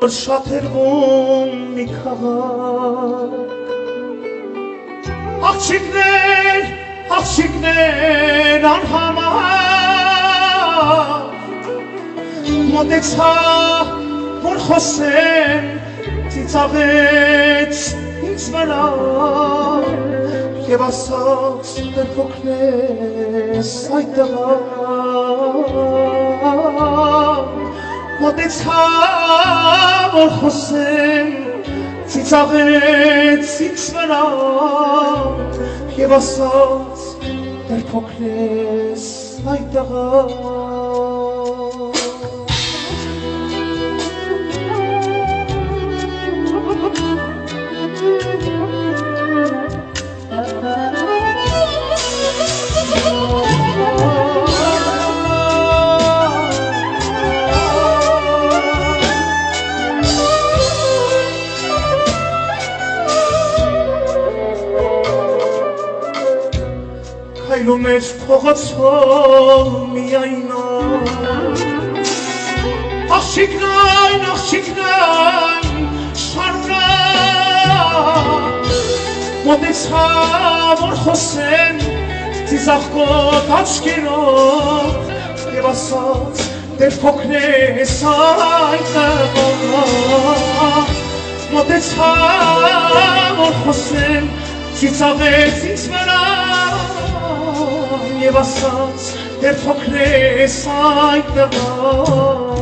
Շաթերվում մի քաղաք աղջիկներ անհամար մոտեցա որ խոսեն ծիծաղեց ինձ վրա և ասաց դեռ փոքրես այդ տղա մոտեցա որ խոսեմ ծիծաղեց ինձ վրա և ասաց դեռ փոքրես այդ տղա Քայլում էր փողոցով միայն աղջիկնայն շարունակ մոտեցա որ խոսեմ ծիծաղկոտ աչքերով և ասաց դեռ փոքրես այդ տղա մոտեցա որ խոսեմ ծիծաղեց ինձ վրա և ասաց դեռ փոքրես այդ տղա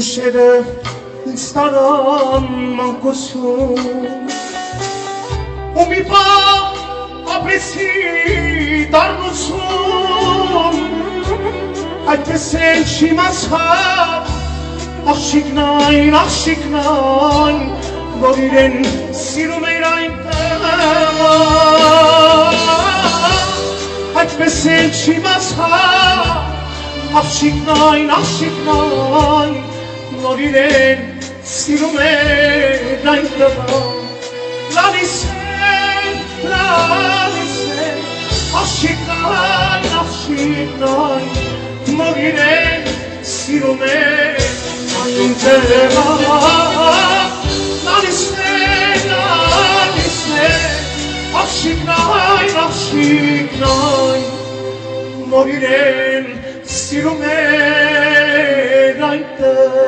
Հուշերը ինձ տարան մանկություն ու մի պահ ապրեցի դառնություն այդպես էլ չիմացա աղջիկնայն որ իրեն սիրում էր այնտեղ այդպես էլ չիմացա աղջիկնայն որ իրեն սիրում էր այնտեղ լալիս է աղջիկնայն որ իրեն սիրում էր այնտեղ լալիս է աղջիկնայն որ իրեն սիրում էր այնտեղ